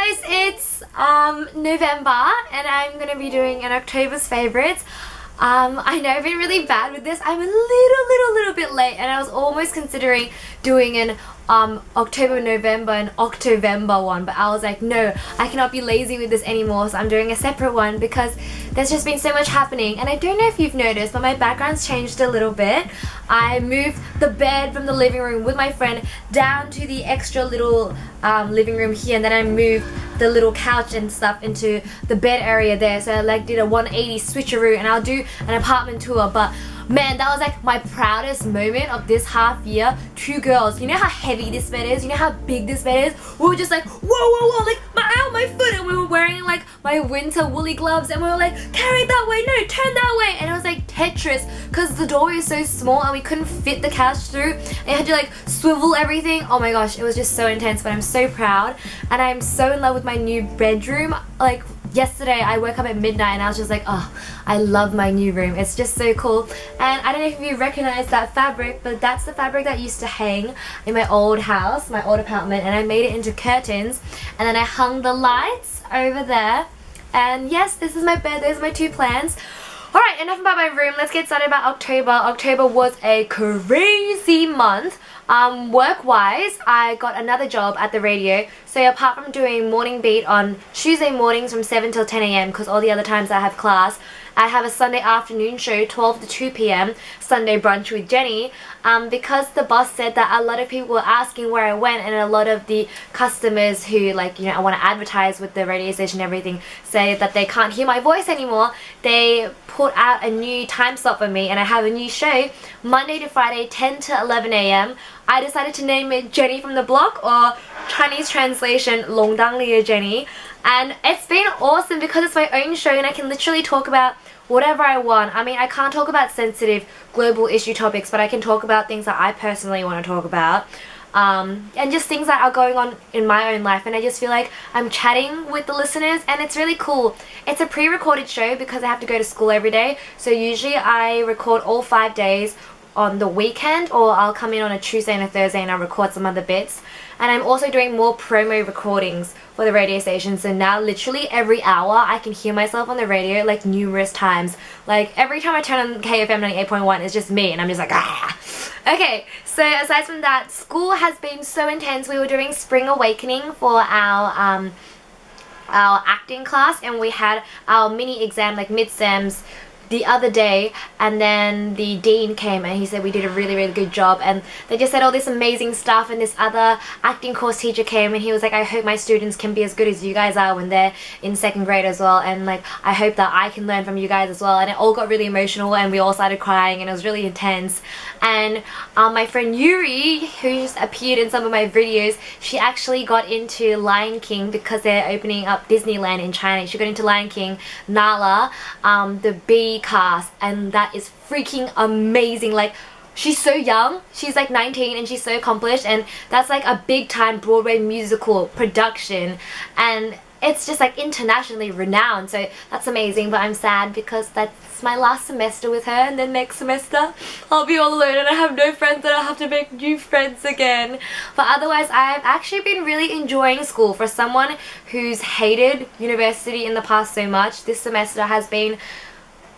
guys, it's November and I'm gonna be doing an October's favorites. I know I've been really bad with this. I'm a little bit late, and I was almost considering doing an October, November and Octovember one, but I was like, no, I cannot be lazy with this anymore, so I'm doing a separate one because there's just been so much happening. And I don't know if you've noticed, but my background's changed a little bit. I moved the bed from the living room with my friend down to the extra little living room here, and then I moved the little couch and stuff into the bed area there, so I like did a 180 switcheroo, and I'll do an apartment tour. But man, that was like my proudest moment of this half year. Two girls, you know how heavy this bed is, you know how big this bed is, we were just like whoa, like my foot, and we were wearing like my winter woolly gloves, and we were like, carry it that way, no, turn that way, and it was like Tetris because the doorway is so small and we couldn't fit the couch through, and you had to like swivel everything. Oh my gosh, it was just so intense, but I'm so proud and I'm so in love with my new bedroom. Like yesterday I woke up at midnight and I was just like, oh, I love my new room. It's just so cool. And I don't know if you recognize that fabric, but that's the fabric that used to hang in my old house, my old apartment, and I made it into curtains, and then I hung the lights over there. And yes, this is my bed. Those are my two plans. Alright, enough about my room. Let's get started about October. October was a crazy month. Work-wise, I got another job at the radio. So apart from doing morning beat on Tuesday mornings from 7 till 10 a.m, because all the other times I have class, I have a Sunday afternoon show 12 to 2 p.m, Sunday brunch with Jenny, because the boss said that a lot of people were asking where I went, and a lot of the customers who, like, you know, I want to advertise with the radio station and everything, say that they can't hear my voice anymore. They put out a new time slot for me, and I have a new show Monday to Friday 10 to 11 a.m. I decided to name it Jenny from the Block, or Chinese translation Longdang Liya Jenny, and it's been awesome because it's my own show and I can literally talk about whatever I want. I mean, I can't talk about sensitive global issue topics, but I can talk about things that I personally want to talk about, and just things that are going on in my own life, and I just feel like I'm chatting with the listeners, and it's really cool. It's a pre-recorded show because I have to go to school every day, so usually I record all 5 days on the weekend, or I'll come in on a Tuesday and a Thursday and I'll record some other bits. And I'm also doing more promo recordings for the radio station, so now literally every hour I can hear myself on the radio like numerous times. Like every time I turn on KFM 98.1, it's just me and I'm just like, ah. Okay, so aside from that, school has been so intense. We were doing Spring Awakening for our acting class, and we had our mini exam, like mid-sems, the other day, and then the dean came and he said we did a really good job, and they just said all this amazing stuff, and this other acting course teacher came and he was like, I hope my students can be as good as you guys are when they're in second grade as well, and like I hope that I can learn from you guys as well. And it all got really emotional and we all started crying and it was really intense. And my friend Yuri, who's appeared in some of my videos, she actually got into Lion King because they're opening up Disneyland in China. She got into Lion King, Nala, the B cast, and that is freaking amazing. Like, she's so young, she's like 19 and she's so accomplished, and that's like a big time Broadway musical production, and it's just like internationally renowned, so that's amazing. But I'm sad because that's my last semester with her, and then next semester I'll be all alone and I have no friends and I'll have to make new friends again. But otherwise, I've actually been really enjoying school. For someone who's hated university in the past so much, this semester has been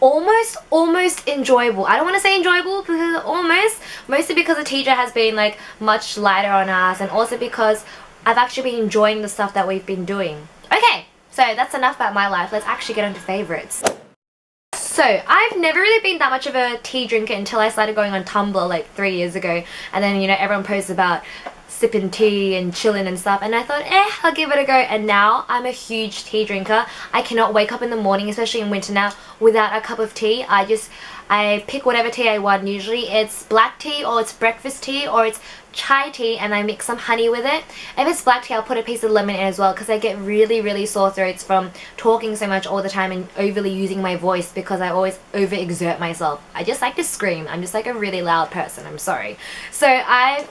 almost enjoyable. I don't want to say enjoyable because mostly because the teacher has been like much lighter on us, and also because I've actually been enjoying the stuff that we've been doing. Okay, so that's enough about my life. Let's actually get into favorites. So I've never really been that much of a tea drinker until I started going on Tumblr like 3 years ago, and then, you know, everyone posts about sipping tea and chilling and stuff, and I thought, I'll give it a go, and now I'm a huge tea drinker. I cannot wake up in the morning, especially in winter now, without a cup of tea. I pick whatever tea I want. Usually it's black tea, or it's breakfast tea, or it's chai tea, and I mix some honey with it. If it's black tea, I'll put a piece of lemon in as well, because I get really sore throats from talking so much all the time and overly using my voice, because I always overexert myself. I just like to scream. I'm just like a really loud person. I'm sorry. So I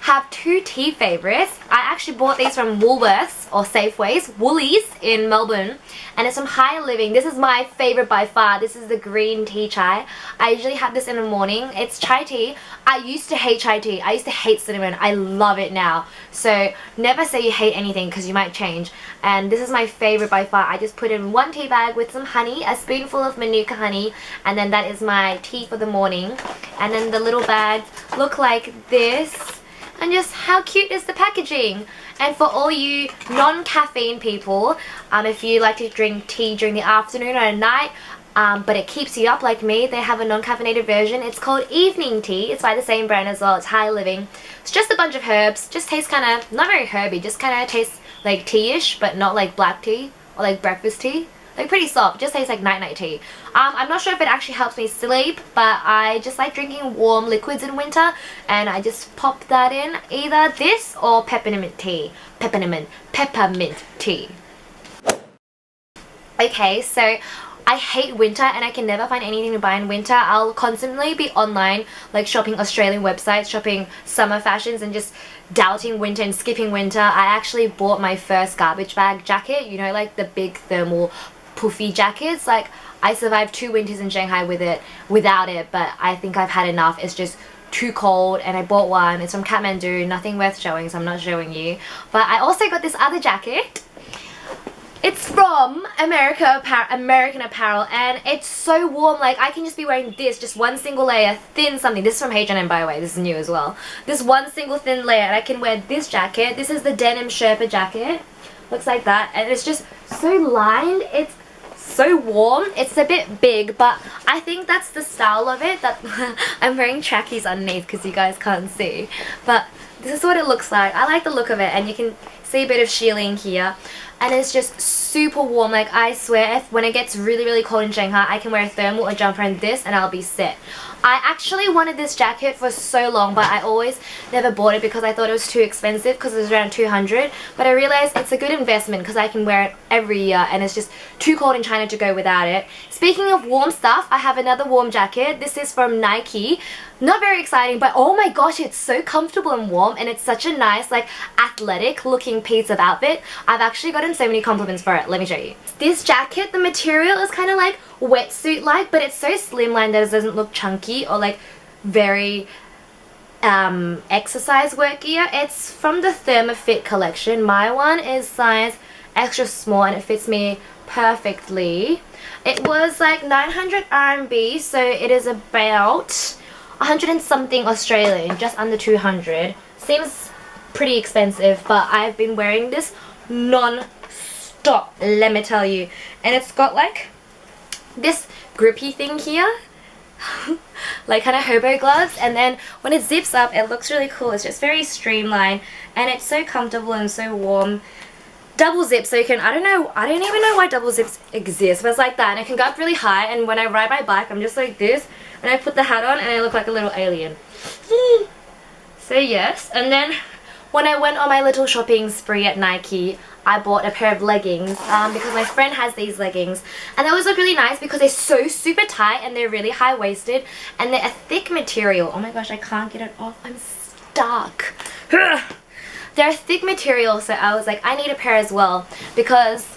have two tea favorites. I actually bought these from Woolworths. Safeways Woolies in Melbourne, and it's from High Living. This is my favorite by far. This is the green tea chai. I usually have this in the morning. It's chai tea. I used to hate chai tea. I used to hate cinnamon. I love it now. So never say you hate anything because you might change. And this is my favorite by far. I just put in 1 tea bag with some honey, a spoonful of Manuka honey, and then that is my tea for the morning. And then the little bags look like this. And just how cute is the packaging? And for all you non-caffeine people, if you like to drink tea during the afternoon or at night, but it keeps you up like me, they have a non-caffeinated version. It's called Evening Tea. It's by the same brand as well. It's High Living. It's just a bunch of herbs. Just tastes kind of, not very herby, just kind of tastes like tea-ish, but not like black tea or like breakfast tea. Like pretty soft. It just tastes like night-night tea. I'm not sure if it actually helps me sleep, but I just like drinking warm liquids in winter, and I just pop that in. Either this or peppermint tea. Peppermint tea. Okay, so I hate winter and I can never find anything to buy in winter. I'll constantly be online, like shopping Australian websites, shopping summer fashions, and just doubting winter and skipping winter. I actually bought my first garbage bag jacket, you know, like the big thermal puffy jackets. Like I survived 2 winters in Shanghai without it, but I think I've had enough. It's just too cold, and I bought one. It's from Kathmandu, nothing worth showing, so I'm not showing you. But I also got this other jacket. It's from American Apparel, and it's so warm. Like I can just be wearing this, just one single layer, thin something. This is from H&M, by the way. This is new as well. This one single thin layer, and I can wear this jacket. This is the Denim Sherpa jacket. Looks like that, and it's just so lined. It's so warm. It's a bit big, but I think that's the style of it. That I'm wearing trackies underneath because you guys can't see, but this is what it looks like. I like the look of it, and you can see a bit of shearling here, and it's just super warm. Like I swear, when it gets really cold in Shanghai, I can wear a thermal or jumper and this, and I'll be set. I actually wanted this jacket for so long, but I always never bought it because I thought it was too expensive, because it was around 200. But I realized it's a good investment because I can wear it every year, and it's just too cold in China to go without it. Speaking of warm stuff, I have another warm jacket. This is from Nike. Not very exciting, but oh my gosh, it's so comfortable and warm, and it's such a nice, like, athletic looking piece of outfit. I've actually gotten so many compliments for it. Let me show you. This jacket, the material is kind of like wetsuit like, but it's so slimline that it doesn't look chunky or like very exercise wear gear. It's from the Therma-Fit collection. My one is size extra small, and it fits me perfectly. It was like 900 RMB, so it is about 100 and something Australian, just under 200. Seems pretty expensive, but I've been wearing this non-stop, let me tell you. And it's got like this grippy thing here, like kind of hobo gloves, and then when it zips up it looks really cool. It's just very streamlined, and it's so comfortable and so warm. Double zip, so you can, I don't even know why double zips exist, but it's like that, and it can go up really high, and when I ride my bike I'm just like this, and I put the hat on and I look like a little alien. So yes, and then when I went on my little shopping spree at Nike, I bought a pair of leggings because my friend has these leggings, and they always look really nice because they're so super tight and they're really high-waisted, and they're a thick material. Oh my gosh, I can't get it off. I'm stuck. They're a thick material, so I was like, I need a pair as well, because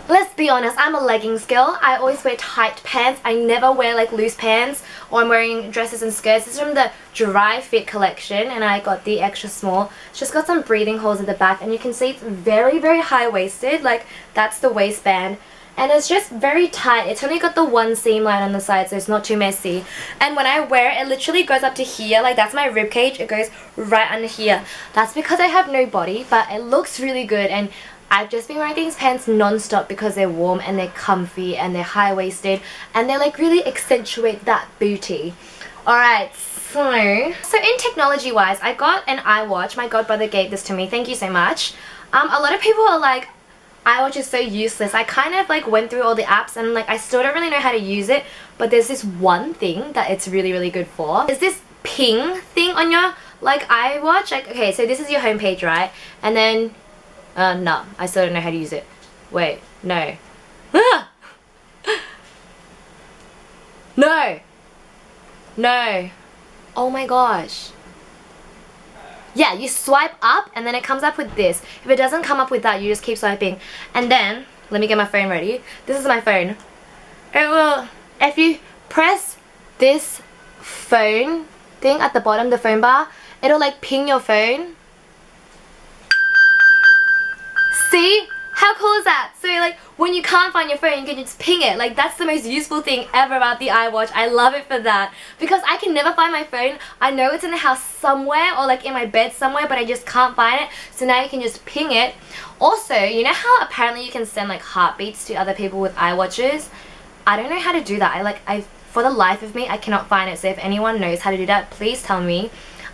let's be honest, I'm a leggings girl. I always wear tight pants. I never wear like loose pants, or I'm wearing dresses and skirts. This is from the Dry Fit collection, and I got the extra small. It's just got some breathing holes at the back, and you can see it's very high-waisted. Like that's the waistband, and it's just very tight. It's only got the one seam line on the side, so it's not too messy. And when I wear it, it literally goes up to here. Like that's my rib cage. It goes right under here. That's because I have no body, but it looks really good, and I've just been wearing these pants non-stop because they're warm and they're comfy and they're high-waisted, and they like really accentuate that booty. Alright, so in technology wise, I got an iWatch. My godbrother gave this to me. Thank you so much. A lot of people are like, iWatch is so useless. I kind of like went through all the apps, and like I still don't really know how to use it, but there's this one thing that it's really good for. There's this ping thing on your like iWatch. Like, okay, so this is your homepage, right? And then no, I still don't know how to use it. Wait, no. No. No. Oh my gosh. yeah, you swipe up and then it comes up with this. If it doesn't come up with that, you just keep swiping. And then, let me get my phone ready. This is my phone. It will, if you press this phone thing at the bottom, the phone bar, it'll like ping your phone. See? How cool is that? So like when you can't find your phone, you can just ping it. Like that's the most useful thing ever about the iWatch. I love it for that. Because I can never find my phone. I know it's in the house somewhere or like in my bed somewhere, but I just can't find it. So now you can just ping it. Also, you know how apparently you can send like heartbeats to other people with iWatches? I don't know how to do that. For the life of me, I cannot find it. So if anyone knows how to do that, please tell me.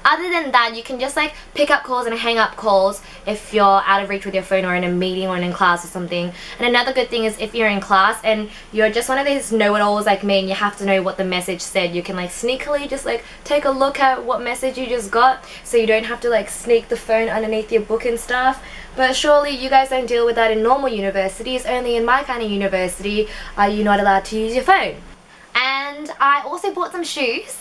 Other than that, you can just like pick up calls and hang up calls if you're out of reach with your phone or in a meeting or in class or something. And another good thing is if you're in class and you're just one of these know-it-alls like me and you have to know what the message said, you can like sneakily just like take a look at what message you just got, so you don't have to like sneak the phone underneath your book and stuff. But surely you guys don't deal with that in normal universities. Only in my kind of university are you not allowed to use your phone. And I also bought some shoes.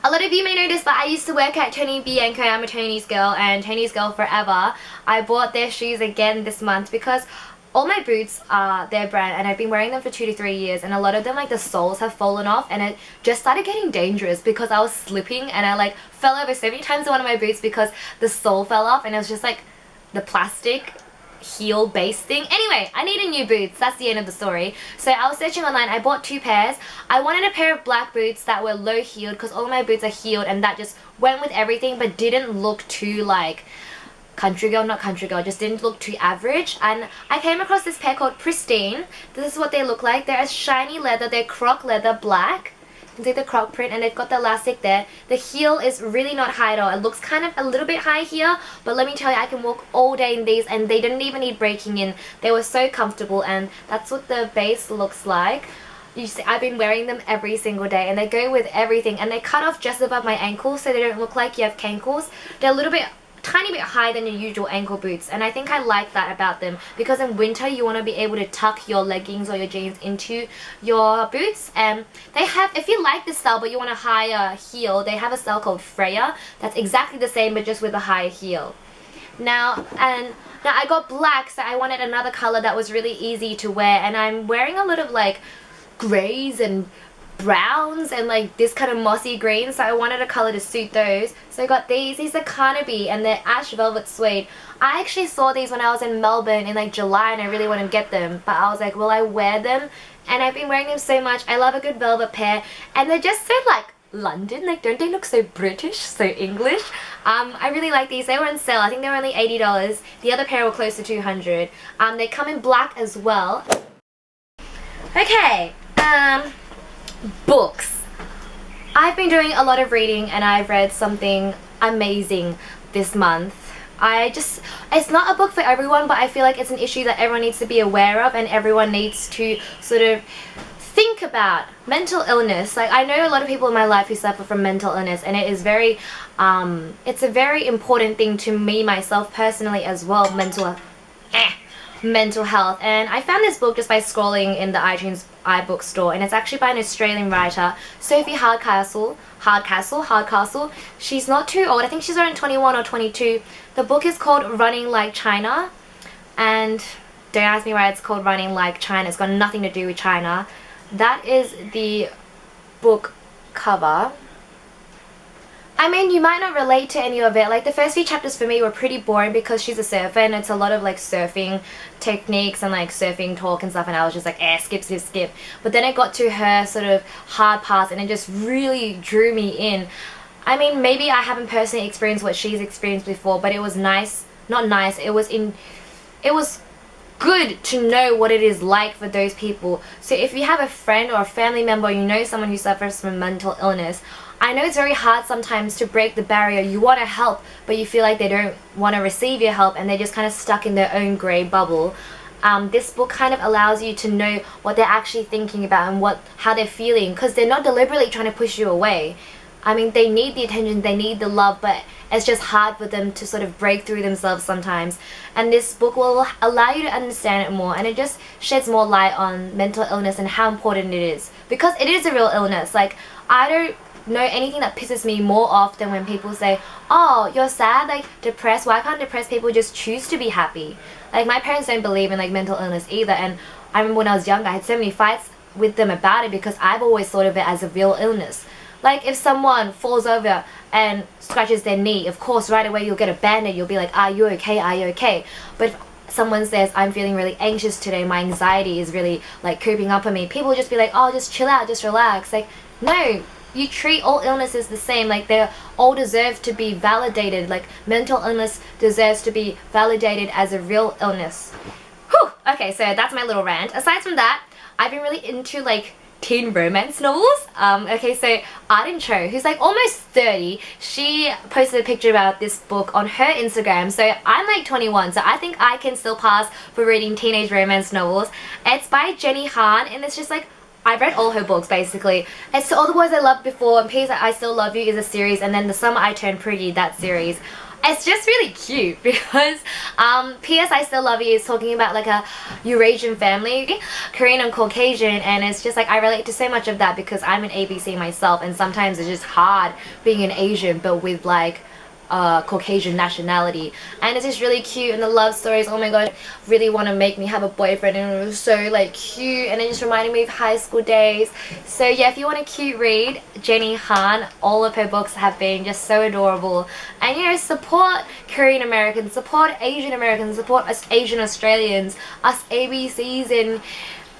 A lot of you may know this, but I used to work at Tony Bianco. I'm a Tony's girl and Tony's girl forever. I bought their shoes again this month because all my boots are their brand and I've been wearing them for 2 to 3 years, and a lot of them, like the soles have fallen off, and it just started getting dangerous because I was slipping and I like fell over so many times in one of my boots because the sole fell off and it was just like the plastic heel base thing. Anyway, I needed new boots. That's the end of the story. So I was searching online. I bought 2 pairs. I wanted a pair of black boots that were low heeled because all of my boots are heeled, and that just went with everything but didn't look too like country girl, not country girl, just didn't look too average. And I came across this pair called Pristine. This is what they look like. They're a shiny leather. They're croc leather black. You can see the croc print and they've got the elastic there. The heel is really not high at all. It looks kind of a little bit high here, but let me tell you, I can walk all day in these and they didn't even need breaking in. They were so comfortable, and that's what the base looks like. You see, I've been wearing them every single day and they go with everything, and they cut off just above my ankles so they don't look like you have cankles. They're a little bit tiny bit higher than your usual ankle boots, and I think I like that about them because in winter you want to be able to tuck your leggings or your jeans into your boots. And they have, if you like this style but you want a higher heel, they have a style called Freya that's exactly the same but just with a higher heel. Now I got black, so I wanted another color that was really easy to wear, and I'm wearing a lot of like grays and browns and like this kind of mossy green, so I wanted a color to suit those. So I got these. These are Carnaby and they're ash velvet suede. I actually saw these when I was in Melbourne in like July and I really wanted to get them, but I was like, will I wear them? And I've been wearing them so much. I love a good velvet pair, and they're just so like London, like don't they look so British, so English? I really like these. They were on sale. I think they were only $80. The other pair were close to $200. They come in black as well. Okay, books. I've been doing a lot of reading and I've read something amazing this month. It's not a book for everyone, but I feel like it's an issue that everyone needs to be aware of and everyone needs to sort of think about. Mental illness. Like, I know a lot of people in my life who suffer from mental illness, and it is very, it's a very important thing to me, myself personally as well, mental health. And I found this book just by scrolling in the iTunes iBook store, and it's actually by an Australian writer, Sophie Hardcastle. She's not too old. I think she's around 21 or 22. The book is called Running Like China, and don't ask me why it's called Running Like China. It's got nothing to do with China. That is the book cover. I mean, you might not relate to any of it. Like, the first few chapters for me were pretty boring because she's a surfer and it's a lot of like surfing techniques and like surfing talk and stuff, and I was just like, skip. But then it got to her sort of hard parts and it just really drew me in. I mean, maybe I haven't personally experienced what she's experienced before, but it was nice. Not nice, it was good to know what it is like for those people. So if you have a friend or a family member, or you know someone who suffers from mental illness, I know it's very hard sometimes to break the barrier. You want to help, but you feel like they don't want to receive your help and they're just kind of stuck in their own grey bubble. This book kind of allows you to know what they're actually thinking about and how they're feeling, because they're not deliberately trying to push you away. I mean, they need the attention, they need the love, but it's just hard for them to sort of break through themselves sometimes. And this book will allow you to understand it more, and it just sheds more light on mental illness and how important it is. Because it is a real illness. Like, I don't know anything that pisses me more off than when people say, oh, you're sad, like depressed, why can't depressed people just choose to be happy? Like my parents don't believe in like mental illness either, and I remember when I was younger I had so many fights with them about it because I've always thought of it as a real illness. Like if someone falls over and scratches their knee, of course right away you'll get a band-aid, you'll be like, are you okay, are you okay? But if someone says, I'm feeling really anxious today, my anxiety is really like creeping up on me, people will just be like, oh, just chill out, just relax. Like, no, you treat all illnesses the same. Like they all deserve to be validated. Like mental illness deserves to be validated as a real illness. Whew. Okay, so that's my little rant. Aside from that, I've been really into like teen romance novels. Okay, so Arden Cho, who's like almost 30, she posted a picture about this book on her Instagram. So I'm like 21, so I think I can still pass for reading teenage romance novels. It's by Jenny Han, and it's just like, I've read all her books basically. It's To All the Boys I Loved Before, and P.S. I Still Love You is a series, and then The Summer I Turned Pretty, that series. It's just really cute because P.S. I Still Love You is talking about like a Eurasian family, Korean and Caucasian, and it's just like I relate to so much of that because I'm an ABC myself, and sometimes it's just hard being an Asian but with like Caucasian nationality, and it's just really cute. And the love stories, oh my god, really want to make me have a boyfriend, and it was so like cute, and it just reminded me of high school days. So yeah, if you want a cute read, Jenny Han, all of her books have been just so adorable. And you know, support Korean Americans, support Asian Americans, support us Asian Australians, us ABCs and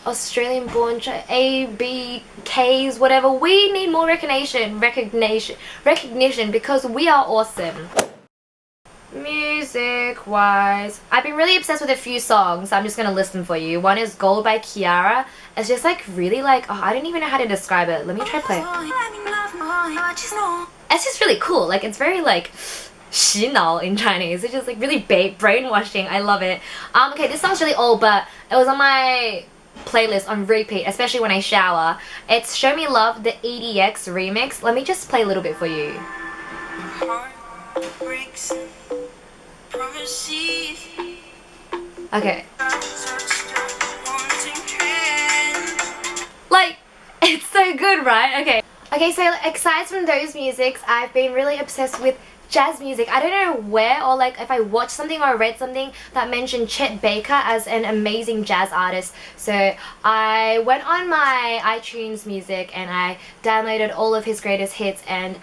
Australian born ABKs, whatever. We need more recognition because we are awesome. Music wise, I've been really obsessed with a few songs, so I'm just gonna list them for you. One is Gold by Kiara. It's just like really like, oh, I don't even know how to describe it. Let me try play. It's just really cool. Like it's very like 洗脑 in Chinese. It's just like really brainwashing. I love it. Okay, this song's really old, but it was on my playlist on repeat, especially when I shower. It's Show Me Love, the EDX remix. Let me just play a little bit for you. Okay. Like, it's so good, right? Okay. Okay, so aside from those musics, I've been really obsessed with jazz music. I don't know where, or like if I watched something or read something that mentioned Chet Baker as an amazing jazz artist. So I went on my iTunes music and I downloaded all of his greatest hits, and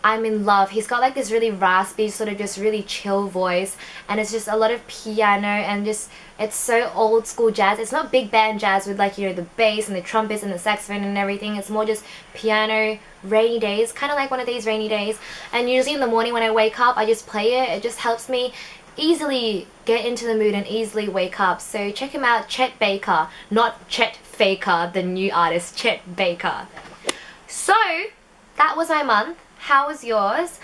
I'm in love. He's got like this really raspy, sort of just really chill voice, and it's just a lot of piano, and just it's so old school jazz. It's not big band jazz with like, you know, the bass and the trumpets and the saxophone and everything. It's more just piano, rainy days, kind of like one of these rainy days. And usually in the morning when I wake up, I just play it. It just helps me easily get into the mood and easily wake up. So check him out, Chet Baker, not Chet Faker, the new artist, Chet Baker. So that was my month. How was yours?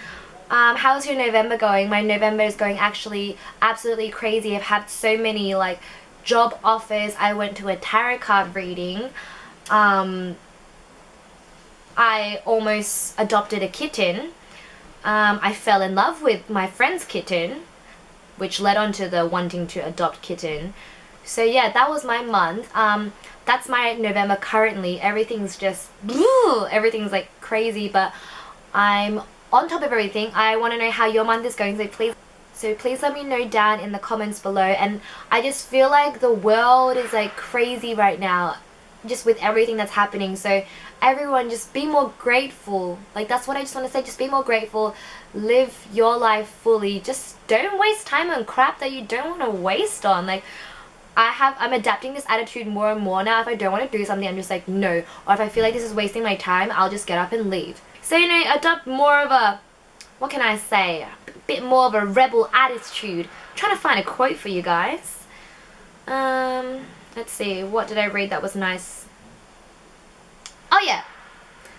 How's your November going? My November is going actually absolutely crazy. I've had so many like job offers. I went to a tarot card reading. I almost adopted a kitten. I fell in love with my friend's kitten, which led on to the wanting to adopt kitten. So yeah, that was my month. That's my November currently. Everything's just, everything's like crazy, but I'm on top of everything. I want to know how your month is going, so please let me know down in the comments below. And I just feel like the world is like crazy right now, just with everything that's happening. So everyone, just be more grateful. Like that's what I just want to say. Just be more grateful. Live your life fully. Just don't waste time on crap that you don't want to waste on. Like I'm adapting this attitude more and more now. If I don't want to do something, I'm just like no. Or if I feel like this is wasting my time, I'll just get up and leave. So, you know, adopt more of a, what can I say, a bit more of a rebel attitude. I'm trying to find a quote for you guys. Let's see, what did I read that was nice? Oh yeah.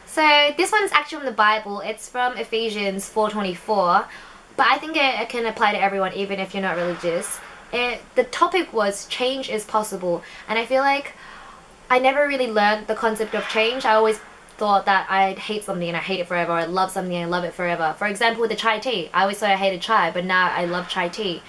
So this one's actually from the Bible. It's from Ephesians 4:24. But I think it can apply to everyone, even if you're not religious. The topic was change is possible. And I feel like I never really learned the concept of change. I always thought that I'd hate something and I hate it forever, or I love something and I love it forever. For example, with the chai tea, I always thought I hated chai, but now I love chai tea.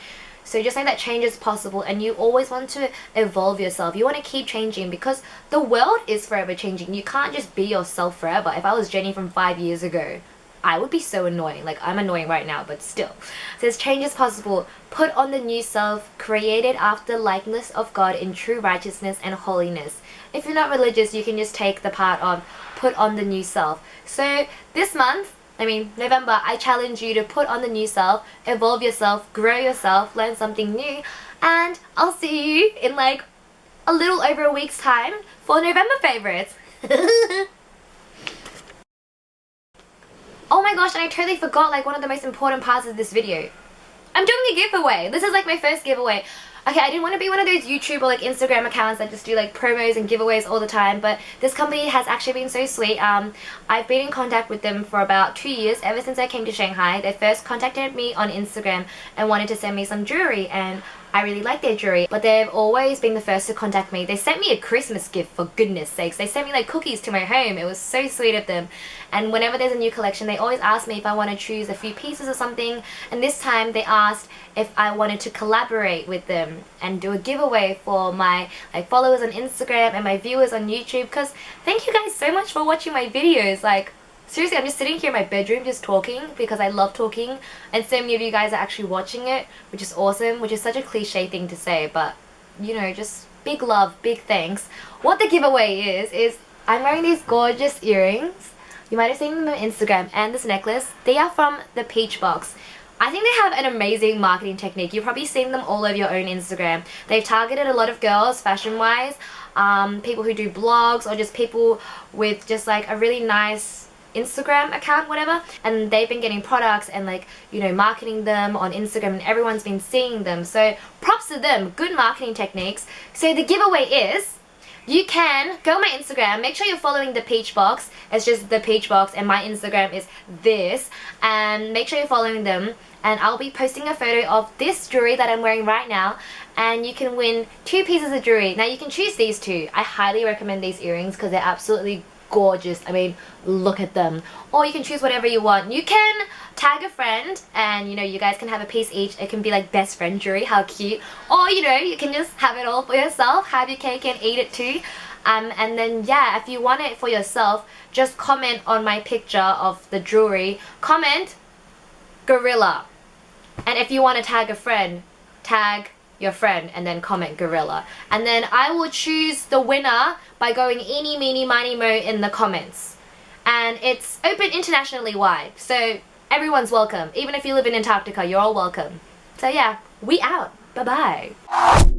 So just know that change is possible, and you always want to evolve yourself. You want to keep changing because the world is forever changing. You can't just be yourself forever. If I was Jenny from 5 years ago, I would be so annoying. Like, I'm annoying right now, but still. Says change is possible. Put on the new self, created after the likeness of God in true righteousness and holiness. If you're not religious, you can just take the part of put on the new self. So this month, November, I challenge you to put on the new self, evolve yourself, grow yourself, learn something new, and I'll see you in like a little over a week's time for November favorites. Oh my gosh, and I totally forgot like one of the most important parts of this video. I'm doing a giveaway. This is like my first giveaway. Okay, I didn't want to be one of those YouTube or like Instagram accounts that just do like promos and giveaways all the time, but this company has actually been so sweet. I've been in contact with them for about 2 years, ever since I came to Shanghai. They first contacted me on Instagram and wanted to send me some jewelry, and I really like their jewelry, but they've always been the first to contact me. They sent me a Christmas gift, for goodness sakes. They sent me like cookies to my home. It was so sweet of them. And whenever there's a new collection, they always ask me if I want to choose a few pieces or something. And this time they asked if I wanted to collaborate with them and do a giveaway for my like followers on Instagram and my viewers on YouTube. Because thank you guys so much for watching my videos. Like, seriously, I'm just sitting here in my bedroom just talking because I love talking, and so many of you guys are actually watching it, which is awesome, which is such a cliche thing to say, but you know, just big love, big thanks. What the giveaway is I'm wearing these gorgeous earrings. You might have seen them on Instagram, and this necklace. They are from the Peach Box. I think they have an amazing marketing technique. You've probably seen them all over your own Instagram. They've targeted a lot of girls fashion-wise, people who do blogs, or just people with just like a really nice Instagram account, whatever, and they've been getting products and like, you know, marketing them on Instagram, and everyone's been seeing them. So props to them, good marketing techniques. So the giveaway is, you can go on my Instagram, make sure you're following the Peach Box. It's just the Peach Box, and my Instagram is this, and make sure you're following them, and I'll be posting a photo of this jewelry that I'm wearing right now, and you can win 2 pieces of jewelry. Now you can choose these 2. I highly recommend these earrings because they're absolutely gorgeous. I mean, look at them. Or you can choose whatever you want. You can tag a friend, and you know, you guys can have a piece each. It can be like best friend jewelry, how cute. Or you know, you can just have it all for yourself, have your cake and eat it too. And then yeah, if you want it for yourself, just comment on my picture of the jewelry, comment gorilla. And if you want to tag a friend, tag your friend and then comment gorilla, and then I will choose the winner by going eeny meeny miny mo in the comments. And it's open internationally wide, so everyone's welcome. Even if you live in Antarctica, you're all welcome. So yeah, we out. Bye bye.